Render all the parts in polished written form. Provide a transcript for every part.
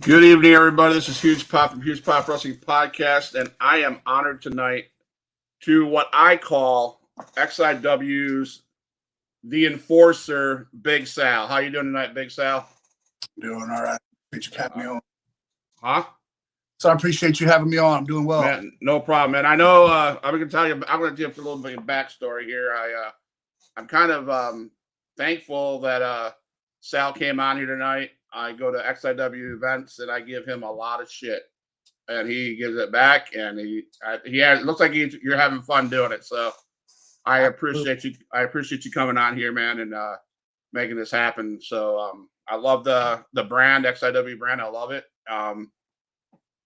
Good evening, everybody. This is Huge Pop from Huge Pop Wrestling Podcast, and I am honored tonight to what I call XIW's The Enforcer, Big Sal. How you doing tonight, Big Sal? Doing all right. Appreciate you having me on. Huh? So I appreciate you having me on. I'm doing well. Man, no problem, man. I know. I'm going to tell you. I'm going to give a little bit of backstory here. I'm kind of thankful that Sal came on here tonight. I go to XIW events and I give him a lot of shit, and he gives it back. And he has. It looks like you're having fun doing it. So I appreciate you. I appreciate you coming on here, man, and making this happen. So I love the brand, XIW brand. I love it.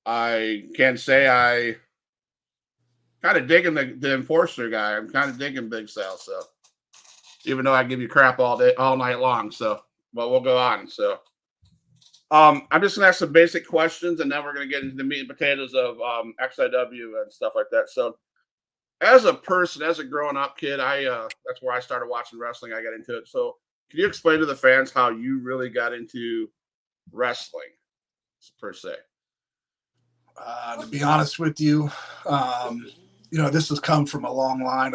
I can say I kind of digging the enforcer guy. I'm kind of digging Big Sal. So even though I give you crap all night long. So, but we'll go on. So. I'm just gonna ask some basic questions, and then we're gonna get into the meat and potatoes of XIW and stuff like that. So, as a person, as a growing up kid, that's where I started watching wrestling. I got into it. So, can you explain to the fans how you really got into wrestling, per se? To be honest with you, this has come from a long line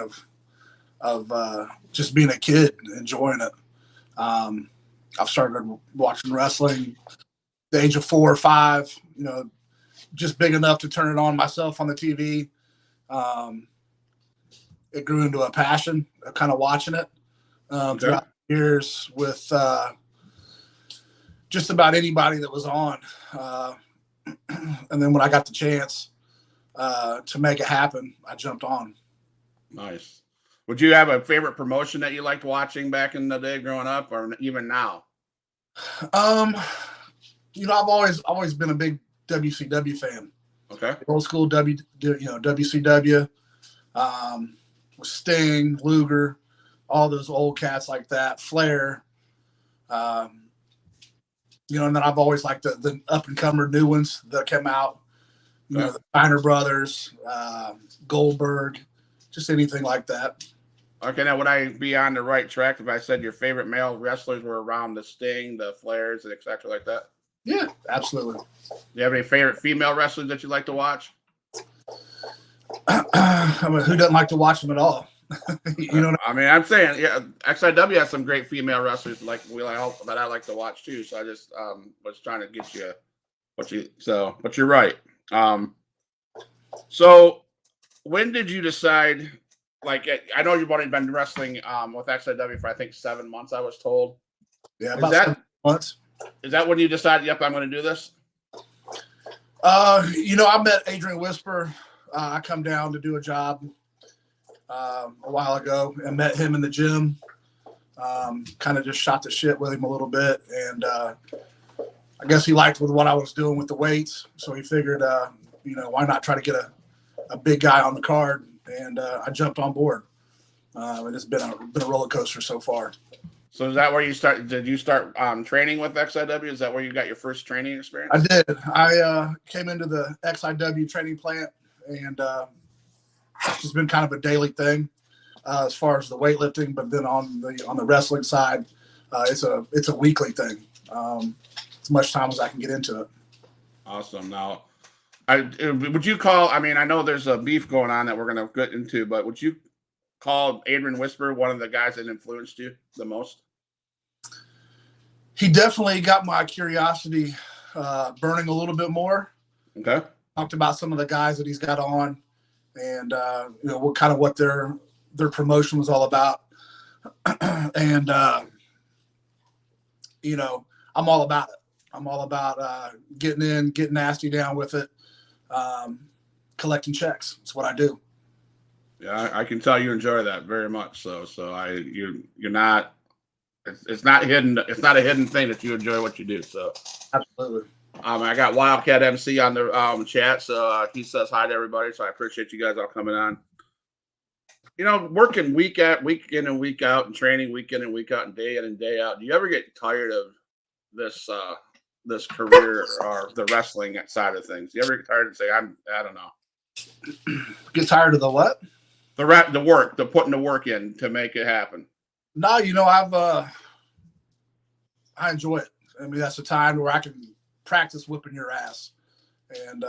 of just being a kid, enjoying it. I've started watching wrestling the age of 4 or 5, just big enough to turn it on myself on the TV. It grew into a passion of kind of watching it throughout the years with just about anybody that was on. And then when I got the chance to make it happen, I jumped on. Nice. Would you have a favorite promotion that you liked watching back in the day growing up, or even now? I've always been a big WCW fan. Okay. Old school WCW, with Sting, Luger, all those old cats like that, Flair. And then I've always liked the up and comer new ones that came out. The Steiner Brothers, Goldberg, just anything like that. Okay, now would I be on the right track if I said your favorite male wrestlers were around the Sting, the Flairs, and etc. like that? Yeah, absolutely. Do you have any favorite female wrestlers that you like to watch? Who doesn't like to watch them at all? I'm saying, yeah, XIW has some great female wrestlers that I like to watch too. So I just was trying to get you but you're right. So when did you decide? Like, I know you've only been wrestling with XIW for I think 7 months. I was told. Yeah, about 7 months. Is that when you decided? Yep, I'm going to do this. I met Adrian Whisper. I come down to do a job a while ago and met him in the gym. Kind of just shot the shit with him a little bit, and I guess he liked with what I was doing with the weights, so he figured, why not try to get a big guy on the card. And I jumped on board. And it's been a roller coaster so far. So is that where you start? Did you start training with XIW? Is that where you got your first training experience? I did. I came into the XIW training plant, and it's just been kind of a daily thing as far as the weightlifting. But then on the wrestling side, it's a weekly thing. As much time as I can get into it. Awesome. Now, would you call? I mean, I know there's a beef going on that we're going to get into, but would you call Adrian Whisper one of the guys that influenced you the most? He definitely got my curiosity burning a little bit more. Okay. Talked about some of the guys that he's got on, and what their promotion was all about. And I'm all about it. I'm all about getting in, getting nasty down with it, collecting checks. It's what I do. Yeah, I can tell you enjoy that very much. So you're not. It's not hidden. It's not a hidden thing that you enjoy what you do. So absolutely. I got Wildcat MC on the chat, so he says hi to everybody. So I appreciate you guys all coming on. Working week in and week out, and training week in and week out, and day in and day out. Do you ever get tired of this career or the wrestling side of things? Do you ever get tired and say, I don't know. Get tired of the what? The work, the putting the work in to make it happen. No, I enjoy it. I mean, that's a time where I can practice whipping your ass, and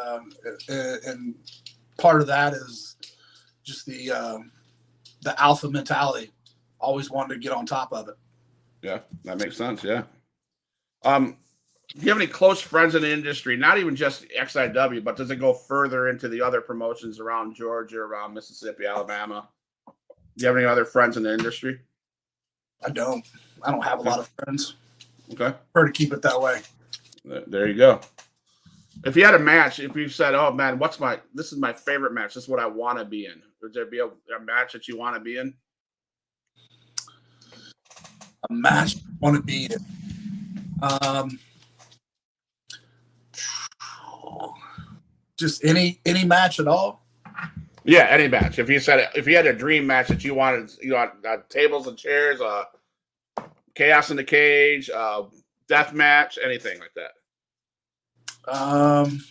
part of that is just the alpha mentality. Always wanted to get on top of it. Yeah, that makes sense. Yeah. Do you have any close friends in the industry? Not even just XIW, but does it go further into the other promotions around Georgia, around Mississippi, Alabama? Do you have any other friends in the industry? I don't have a lot of friends. Okay. Prefer to keep it that way. There you go. If you had a match, if you said, "Oh man, this is my favorite match. This is what I want to be in," would there be a match that you want to be in? A match I want to be in. Just any match at all. Yeah, any match. If you had a dream match that you wanted, tables and chairs, chaos in the cage, death match, anything like that. I've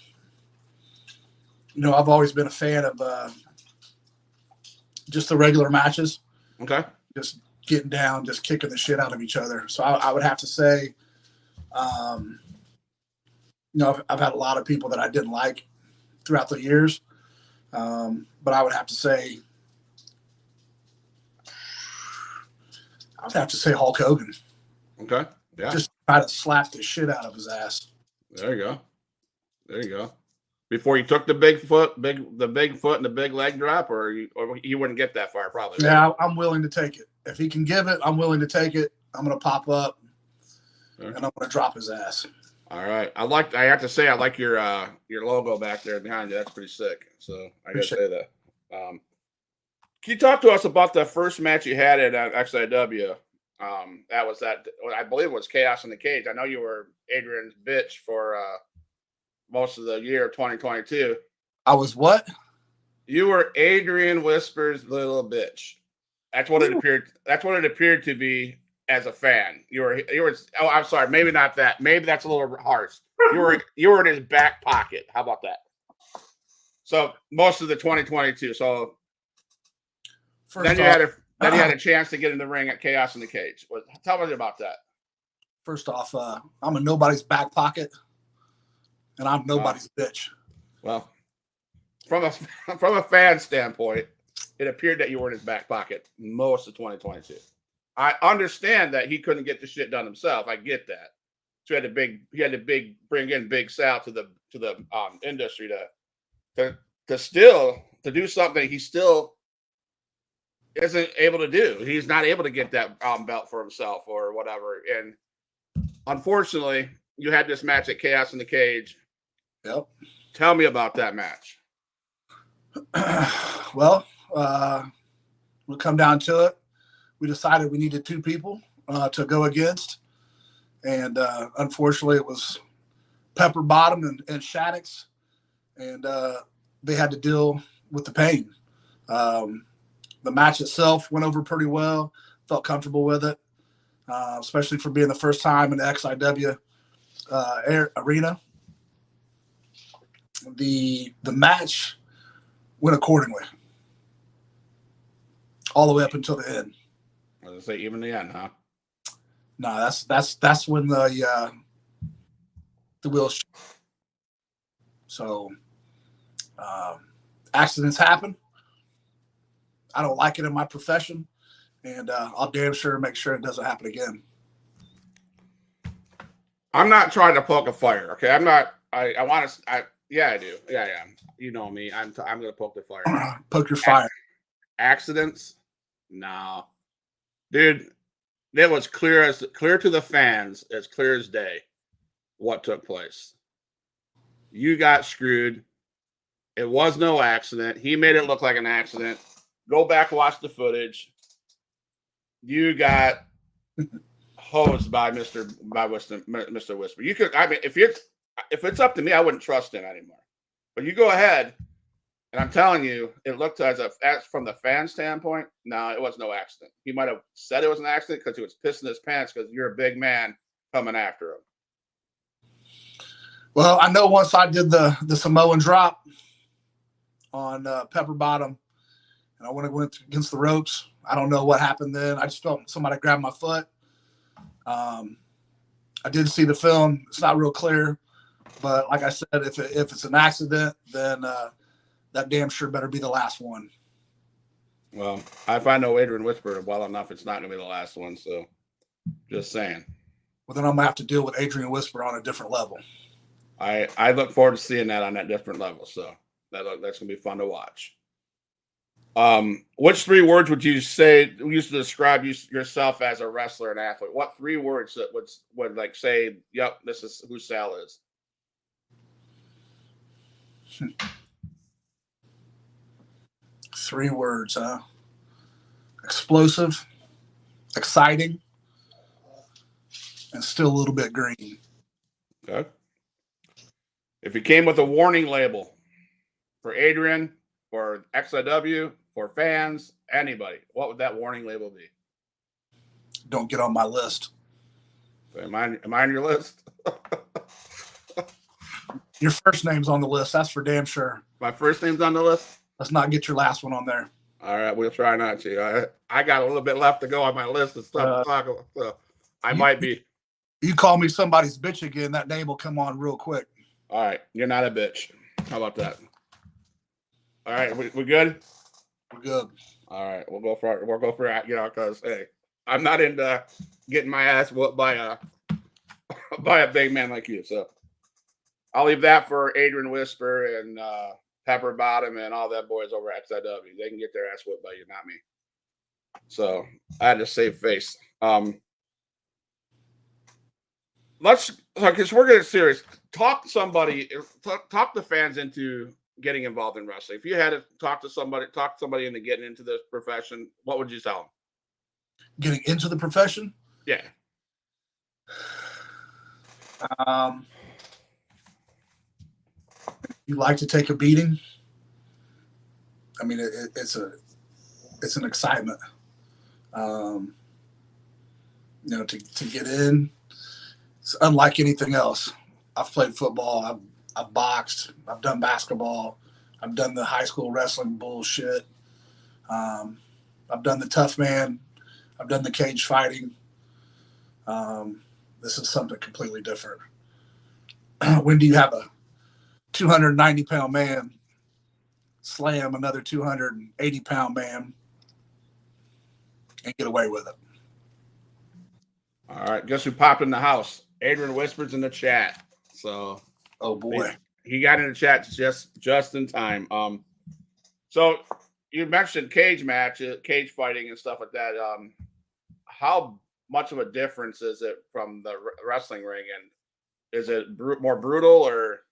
always been a fan of just the regular matches. Okay. Just getting down, just kicking the shit out of each other. So I would have to say, I've had a lot of people that I didn't like throughout the years. But I would have to say, Hulk Hogan. Okay. Yeah. Just try to slap the shit out of his ass. There you go. Before you took the big foot and the big leg drop, or you wouldn't get that far, probably. Right? Yeah, I'm willing to take it. If he can give it, I'm willing to take it. I'm going to pop up, and I'm going to drop his ass. All right. I have to say, I like your logo back there behind you. That's pretty sick. So I got to say that. Can you talk to us about the first match you had at XIW? That was I believe it was Chaos in the Cage. I know you were Adrian's bitch for most of the year of 2022. I was what? You were Adrian Whisper's little bitch. That's what it appeared. That's what it appeared to be as a fan. You were. Oh, I'm sorry. Maybe not that. Maybe that's a little harsh. You were in his back pocket. How about that? So most of the 2022. So then you had a chance to get in the ring at Chaos in the Cage. Tell me about that. First off, I'm in nobody's back pocket, and I'm nobody's bitch. Well, from a fan standpoint, it appeared that you were in his back pocket most of 2022. I understand that he couldn't get the shit done himself. I get that. So he had to bring in Big Sal to the industry to do something he still isn't able to do. He's not able to get that belt for himself or whatever. And unfortunately, you had this match at Chaos in the Cage. Yep. Tell me about that match. Well, we'll come down to it. We decided we needed two people to go against. And unfortunately, it was Pepper Bottom and Shaddix. And they had to deal with the pain. The match itself went over pretty well. Felt comfortable with it, especially for being the first time in the XIW arena. The match went accordingly, all the way up until the end. I was gonna say even the end, huh? No, that's when the wheels. So accidents happen. I don't like it in my profession, and I'll damn sure make sure it doesn't happen again. I'm not trying to poke a fire, okay? I'm not. I want to. Yeah, I do. Yeah, I am. You know me. I'm going to poke the fire. Poke your fire. Accidents? No, dude. It was clear to the fans, as clear as day, what took place. You got screwed. It was no accident. He made it look like an accident. Go back, watch the footage. You got hosed by Mr. Whisper. You could. I mean, if it's up to me, I wouldn't trust him anymore. But you go ahead, and I'm telling you, it looked as from the fan standpoint. No, it was no accident. He might have said it was an accident because he was pissing his pants because you're a big man coming after him. Well, I know once I did the Samoan drop on Pepper Bottom, and I went against the ropes. I don't know what happened then. I just felt somebody grabbed my foot. I did see the film. It's not real clear, But like I said, if it's an accident, then that damn sure better be the last one. Well, if I know Adrian Whisper well enough, it's not going to be the last one. So, just saying. Well, then I'm gonna have to deal with Adrian Whisper on a different level. I look forward to seeing that on that different level. So that's going to be fun to watch. Which 3 words would you say used to describe yourself as a wrestler and athlete? What 3 words that would like say, "Yep, this is who Sal is"? 3 words, huh? Explosive, exciting, and still a little bit green. Okay. If you came with a warning label for Adrian, for XIW, for fans, anybody, what would that warning label be? Don't get on my list. Am I on your list? Your first name's on the list. That's for damn sure. My first name's on the list? Let's not get your last one on there. All right, we'll try not to. I got a little bit left to go on my list of stuff to talk about. So I might be. You call me somebody's bitch again, that name will come on real quick. All right, you're not a bitch. How about that? All right, we good? We're good. All right, we'll go for it. You know, because hey, I'm not into getting my ass whooped by a big man like you. So I'll leave that for Adrian Whisper and Pepper Bottom and all that boys over at XIW. They can get their ass whooped by you, not me. So I had to save face. Because we're getting serious. Talk the fans into getting involved in wrestling. If you had to talk somebody into getting into this profession, what would you tell them? Getting into the profession? Yeah. You like to take a beating? I mean, it's an excitement. To get in, it's unlike anything else. I've played football. I've boxed. I've done basketball. I've done the high school wrestling bullshit. I've done the tough man. I've done the cage fighting. This is something completely different. When do you have a 290-pound man slam another 280-pound man and get away with it? All right, guess who popped in the house? Adrian Whispers in the chat. So, oh boy, he got in the chat just in time. So you mentioned cage matches, cage fighting, and stuff like that. How much of a difference is it from the wrestling ring, and is it more brutal or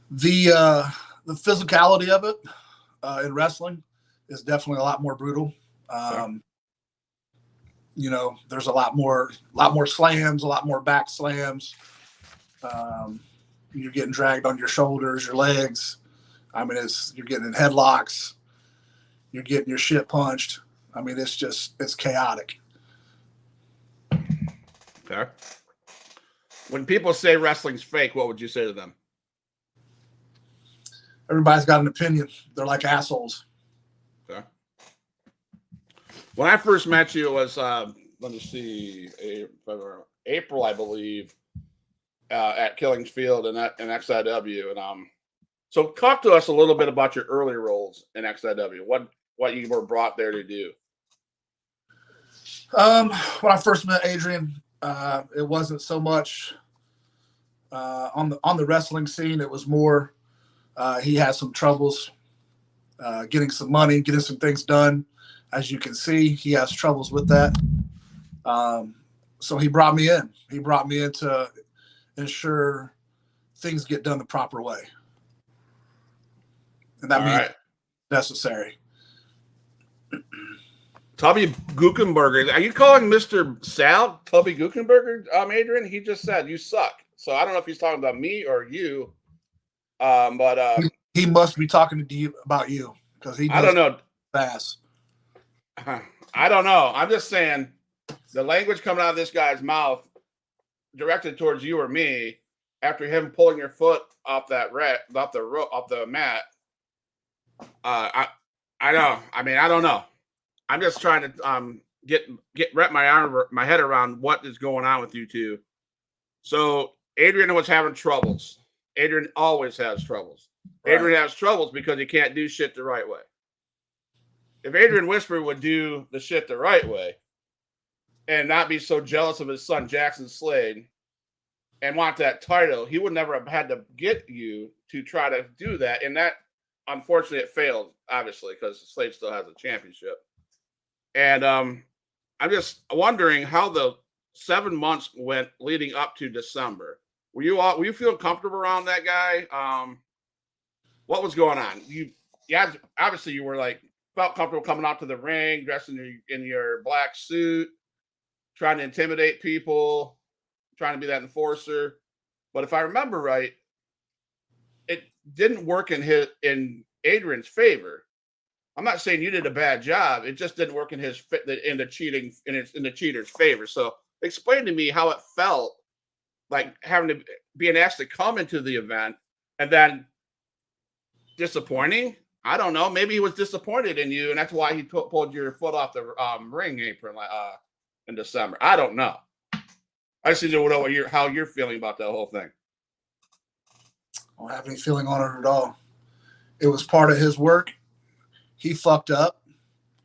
the physicality of it in wrestling is definitely a lot more brutal. Okay. There's a lot more slams, a lot more back slams. You're getting dragged on your shoulders, your legs. I mean, you're getting in headlocks. You're getting your shit punched. I mean, it's chaotic. Okay. When people say wrestling's fake, what would you say to them? Everybody's got an opinion. They're like assholes. Okay. When I first met you, it was let me see, April, I believe, at Killing Field and XIW. And so talk to us a little bit about your early roles in XIW. What you were brought there to do. When I first met Adrian, it wasn't so much on the wrestling scene. It was more he had some troubles getting some money, getting some things done. As you can see, he has troubles with that. So he brought me in. He brought me in to ensure things get done the proper way. And that means necessary. Tubby Guckenberger. Are you calling Mr. Sal Tubby Guckenberger, Adrian? He just said you suck. So I don't know if he's talking about me or you. But he must be talking to you about you because he does I don't know. Fast. I don't know. I'm just saying the language coming out of this guy's mouth directed towards you or me after him pulling your foot off the mat. I know. I mean, I don't know. I'm just trying to wrap my head around what is going on with you two. So Adrian was having troubles. Adrian always has troubles. Right. Adrian has troubles because he can't do shit the right way. If Adrian Whisper would do the shit the right way and not be so jealous of his son Jackson Slade and want that title, he would never have had to get you to try to do that. And that, unfortunately, it failed, obviously, because Slade still has a championship. And I'm just wondering how the 7 months went leading up to December. Were you feel comfortable around that guy? What was going on? Yeah, obviously you were like felt comfortable coming out to the ring, dressed in your black suit, trying to intimidate people, trying to be that enforcer. But if I remember right, it didn't work in Adrian's favor. I'm not saying you did a bad job. It just didn't work in the cheater's favor. So explain to me how it felt like being asked to come into the event and then disappointing. I don't know. Maybe he was disappointed in you, and that's why he pulled your foot off the ring apron in December. I don't know. I just need to know how you're feeling about that whole thing. I don't have any feeling on it at all. It was part of his work. He fucked up.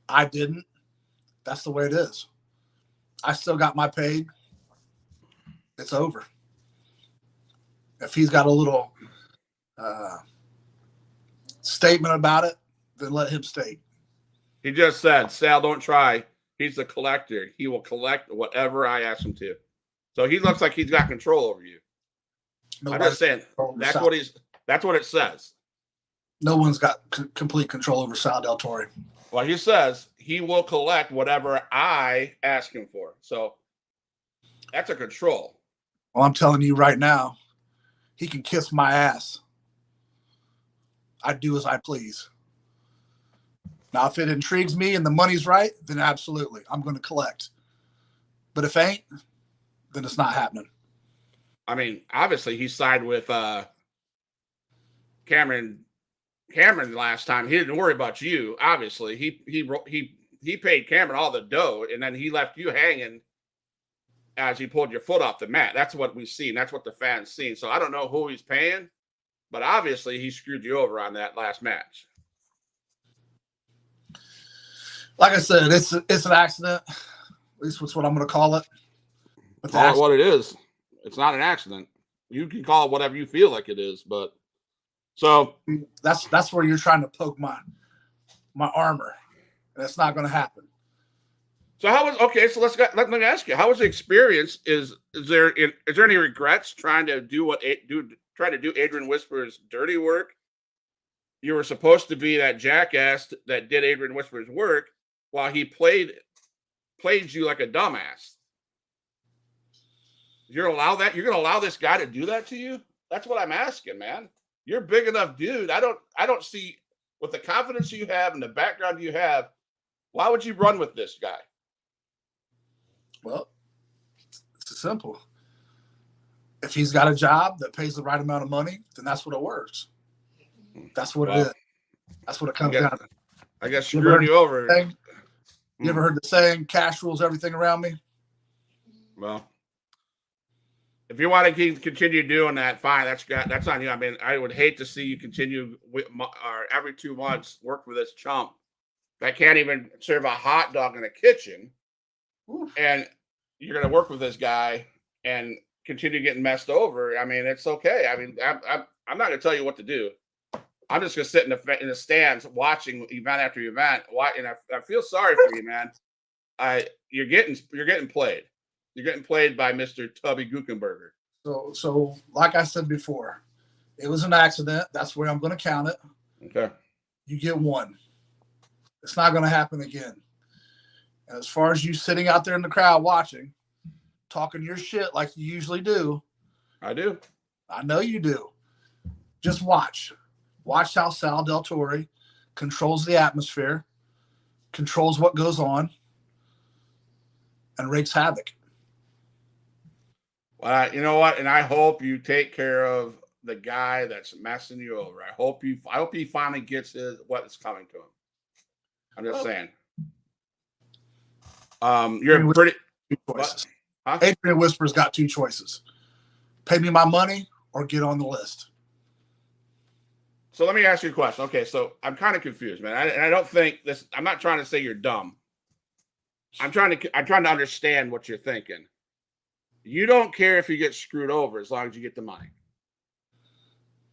I didn't. That's the way it is. I still got my paid. It's over. If he's got a little statement about it, then let him state. He just said, Sal, don't try. He's the collector. He will collect whatever I ask him to. So he looks like he's got control over you. I'm just saying, that's what it says. No one's got complete control over Sal Deltorre. Well, he says he will collect whatever I ask him for. So that's a control. Well, I'm telling you right now, he can kiss my ass. I do as I please. Now, if it intrigues me and the money's right, then absolutely, I'm going to collect. But if ain't, then it's not happening. I mean, obviously, he sided with Cameron last time. He didn't worry about you. Obviously, he paid Cameron all the dough, and then he left you hanging as he pulled your foot off the mat. That's what we've seen. That's what the fans seen. So I don't know who he's paying, but obviously he screwed you over on that last match. Like I said, it's an accident. At least that's what I'm going to call it. But call it what it is. It's not an accident. You can call it whatever you feel like it is, but so that's where you're trying to poke my armor. That's not going to happen. So let me ask you, how was the experience? Is there any regrets trying to do Adrian Whisper's dirty work? You were supposed to be that jackass that did Adrian Whisper's work while he played you like a dumbass. You're gonna allow this guy to do that to you? That's what I'm asking, man. You're a big enough dude. I don't see, with the confidence you have and the background you have, why would you run with this guy? Well, it's simple. If he's got a job that pays the right amount of money, then that's what it works. That's what it is. That's what it comes down to. I guess screwing you over. You ever heard the saying, cash rules everything around me? Well, if you want to continue doing that, fine. That's on you. I mean, I would hate to see you continue every 2 months work for this chump that can't even serve a hot dog in a kitchen. Oof. And you're going to work with this guy and continue getting messed over. I mean, it's okay. I mean, I'm not going to tell you what to do. I'm just going to sit in the stands watching event after event. And I feel sorry for you, man. You're getting played. You're getting played by Mr. Tubby Guckenberger. So like I said before, it was an accident. That's where I'm going to count it. Okay. You get one. It's not going to happen again. And as far as you sitting out there in the crowd watching, talking your shit like you usually do. I do. I know you do. Just watch. Watch how Sal Deltorre controls the atmosphere, controls what goes on, and wreaks havoc. Well, you know what? And I hope you take care of the guy that's messing you over. I hope he finally gets what's coming to him. I'm just saying. You're pretty. Two choices. Huh? Adrian Whisper's got two choices. Pay me my money or get on the list. So let me ask you a question. Okay, so I'm kind of confused, man. I don't think this. I'm not trying to say you're dumb. I'm trying to understand what you're thinking. You don't care if you get screwed over as long as you get the money.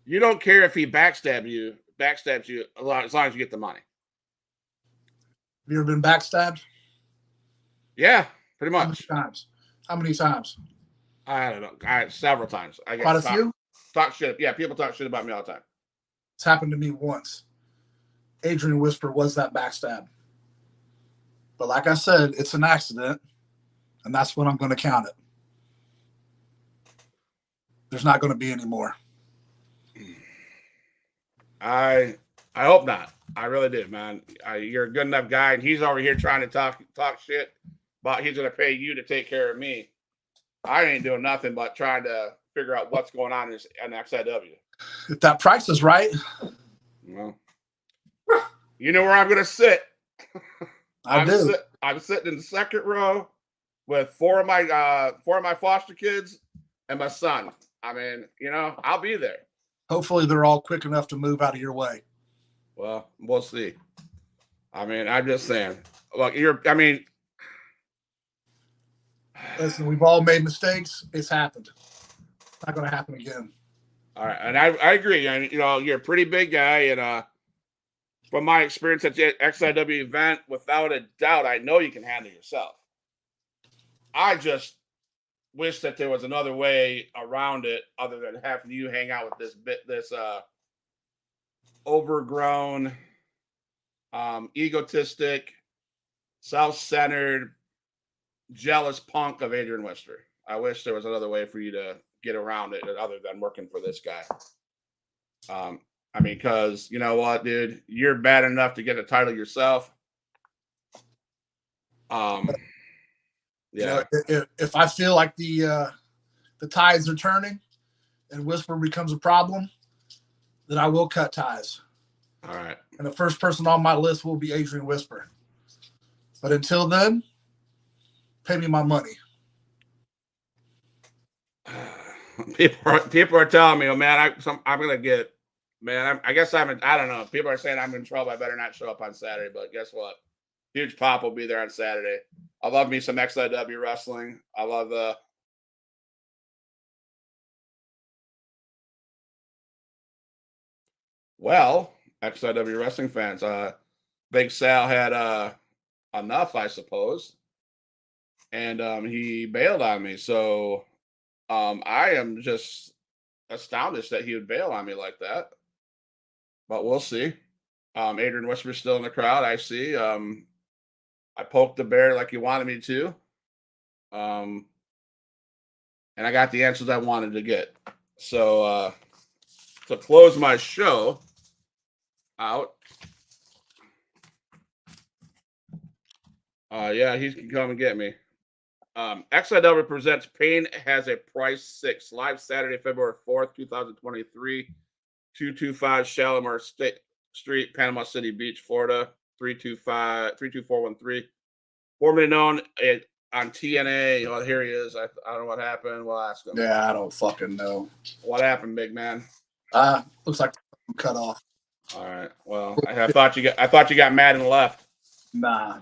You don't care if he backstabs you as long as you get the money. Have you ever been backstabbed? Yeah, pretty much. How many times? I don't know. Several times. I Quite a few? Talk shit. Yeah, people talk shit about me all the time. It's happened to me once. Adrian Whisper was that backstab. But like I said, it's an accident, and that's when I'm going to count it. There's not going to be any more. I hope not. I really do, man. You're a good enough guy, and he's over here trying to talk shit about he's going to pay you to take care of me. I ain't doing nothing but trying to figure out what's going on in XIW. If that price is right. Well, you know where I'm going to sit. I do. I'm sitting in the second row with four of my foster kids and my son. I mean, I'll be there. Hopefully they're all quick enough to move out of your way. Well, we'll see. I mean, I'm just saying. Look, listen, we've all made mistakes. It's happened. It's not going to happen again. All right, and I agree. And you're a pretty big guy, and from my experience at the XIW event, without a doubt, I know you can handle yourself. I just wish that there was another way around it other than having you hang out with this overgrown, egotistic, self-centered, jealous punk of Adrian Whisper. I wish there was another way for you to get around it other than working for this guy. I mean, because you know what, dude, you're bad enough to get a title yourself. Yeah. If I feel like the tides are turning and Whisper becomes a problem, then I will cut ties. All right. And the first person on my list will be Adrian Whisper. But until then, pay me my money. People are telling me, oh man, I'm gonna get, man. I guess I don't know. People are saying I'm in trouble. I better not show up on Saturday. But guess what? Huge Pop will be there on Saturday. I love me some XIW wrestling. I love the. Well, XIW wrestling fans, Big Sal had enough, I suppose, and he bailed on me. So I am just astonished that he would bail on me like that. But we'll see. Adrian Whisper's still in the crowd. I see. I poked the bear like you wanted me to. And I got the answers I wanted to get. So to close my show out. Yeah, he can come and get me. XIW presents Pain Has a Price 6 live Saturday, February 4th, 2023, 225 Shalimar Street, Panama City Beach, Florida, 32413. Formerly known on TNA. Oh, here he is. I don't know what happened. We'll ask him. Yeah, I don't fucking know. What happened, big man? Looks like I'm cut off. All right. Well, I thought you got mad and left. Nah.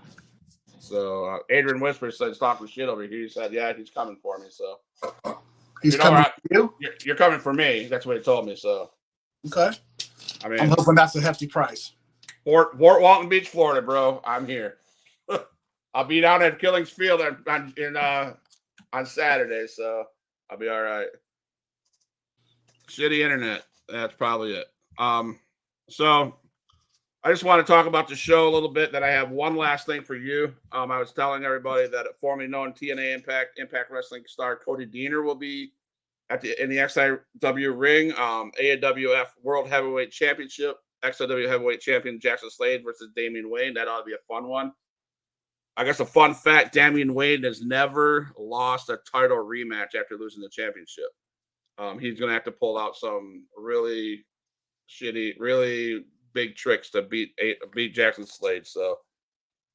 So Adrian Whisper said talking shit over here. He said, "Yeah, he's coming for me." So he's coming for you. You're coming for me. That's what he told me. So okay. I mean, I'm hoping that's a hefty price. Fort Walton Beach, Florida, bro. I'm here. I'll be down at Killing Fields on Saturday, so I'll be all right. Shitty internet. That's probably it. So I just want to talk about the show a little bit. That I have one last thing for you. I was telling everybody that formerly known TNA Impact Wrestling star Cody Deaner will be in the XIW ring. AWF World Heavyweight Championship. XIW Heavyweight Champion Jackson Slade versus Damian Wayne. That ought to be a fun one. I guess a fun fact: Damian Wayne has never lost a title rematch after losing the championship. He's going to have to pull out some really shitty, really big tricks to beat Jackson Slade. So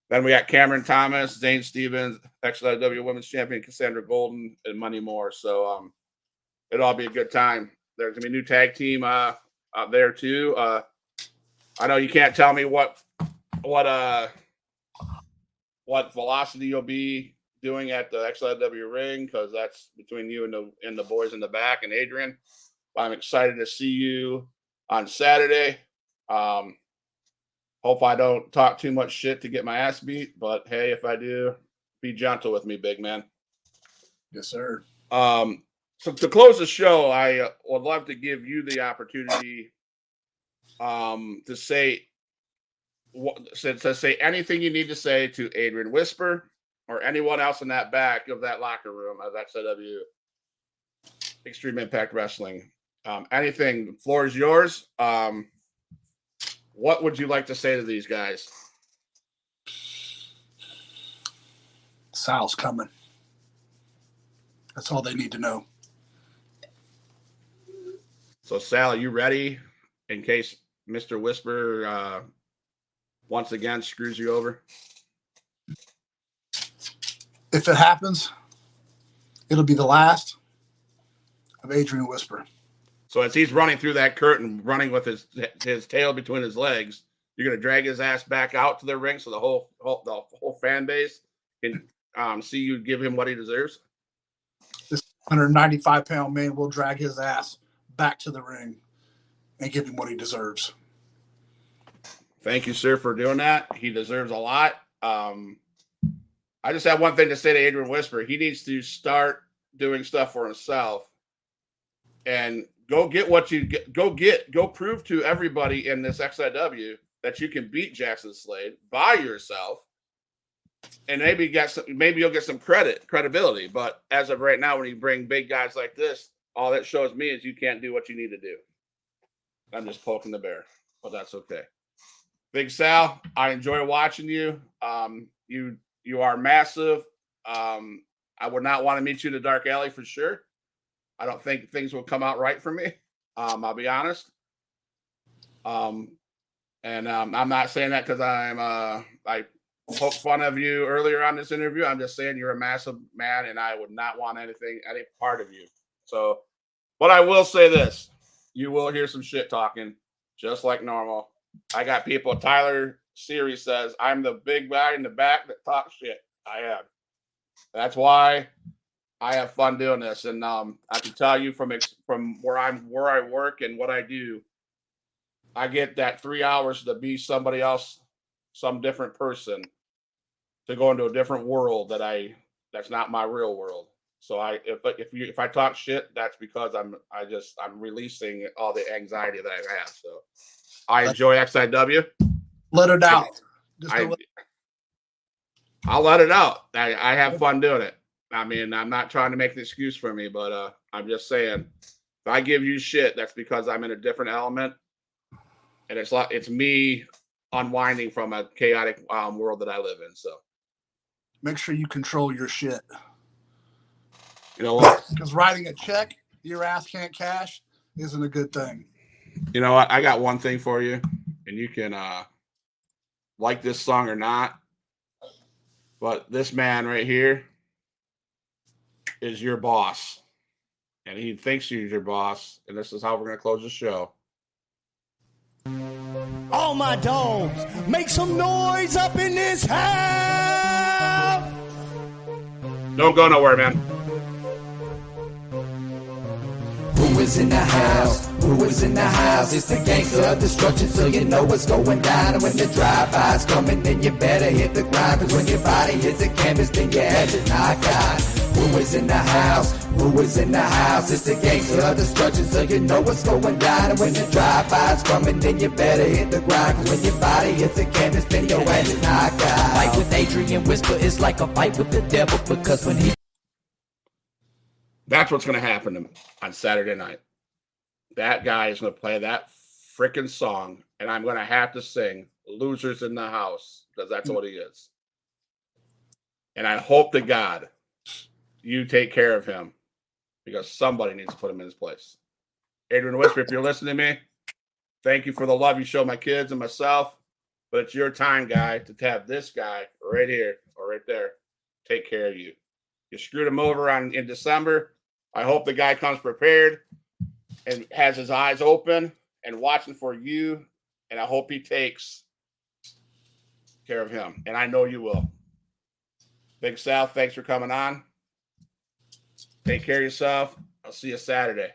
then we got Cameron Thomas, Zane Stevens, XIW Women's Champion Cassandra Golden, and many more. So it'll all be a good time. There's gonna be a new tag team out there too. I know you can't tell me what velocity you'll be doing at the XIW ring, because that's between you and the boys in the back and Adrian. I'm excited to see you on Saturday. Hope I don't talk too much shit to get my ass beat, but hey, if I do, be gentle with me, big man. Yes, sir. So to close the show, I would love to give you the opportunity to say anything you need to say to Adrian Whisper or anyone else in that back of that locker room of XIW Extreme Impact Wrestling. Anything, the floor is yours. What would you like to say to these guys? Sal's coming. That's all they need to know. So, Sal, are you ready in case Mr. Whisper once again screws you over? If it happens, it'll be the last of Adrian Whisper. So as he's running through that curtain, running with his tail between his legs, you're going to drag his ass back out to the ring so the whole fan base can see you give him what he deserves? This 195-pound man will drag his ass back to the ring and give him what he deserves. Thank you, sir, for doing that. He deserves a lot. I just have one thing to say to Adrian Whisper. He needs to start doing stuff for himself and go get what you get. Go prove to everybody in this XIW that you can beat Jackson Slade by yourself, and maybe you'll get some credibility. But as of right now, when you bring big guys like this, all that shows me is you can't do what you need to do. I'm just poking the bear, but that's okay. Big Sal, I enjoy watching you. You are massive. I would not want to meet you in the dark alley for sure. I don't think things will come out right for me. I'll be honest. I'm not saying that because I poked fun of you earlier on this interview. I'm just saying you're a massive man, and I would not want any part of you. So, but I will say this: you will hear some shit talking, just like normal. I got people. Tyler Series says I'm the big guy in the back that talks shit. I am. That's why I have fun doing this, and I can tell you from where I work and what I do, I get that 3 hours to be somebody else, some different person, to go into a different world that's not my real world. So if I talk shit, that's because I'm releasing all the anxiety that I have. So I enjoy XIW. Let it out. I'll let it out. I have fun doing it. I mean, I'm not trying to make an excuse for me, but I'm just saying, if I give you shit, that's because I'm in a different element, and it's me unwinding from a chaotic world that I live in. So make sure you control your shit. You know what? Because writing a check your ass can't cash isn't a good thing. You know what? I got one thing for you, and you can like this song or not, but this man right here is your boss, and he thinks he's your boss, and this is how we're going to close the show. All my dogs, make some noise up in this house. Don't go nowhere, man. Who is in the house? Who is in the house? It's the gangster of destruction, so you know what's going down. And when the drive-by's coming, then you better hit the grind. Cause when your body hits the canvas, then your head is knocked out. Who is in the house? Who is in the house? It's the gangster of destruction, so you know what's going down. And when the drive-by's coming, then you better hit the grind. Cause when your body hits the canvas, then your head is knocked out. Fight with Adrian Whisper is like a fight with the devil, because when he... That's what's going to happen on Saturday night. That guy is going to play that freaking song, and I'm going to have to sing "Losers in the House" because that's what he is. And I hope to God you take care of him, because somebody needs to put him in his place. Adrian Whisper, if you're listening to me, thank you for the love you show my kids and myself. But it's your time, guy, to have this guy right here or right there take care of you. You screwed him over in December. I hope the guy comes prepared and has his eyes open and watching for you. And I hope he takes care of him. And I know you will. Big Sal, thanks for coming on. Take care of yourself. I'll see you Saturday.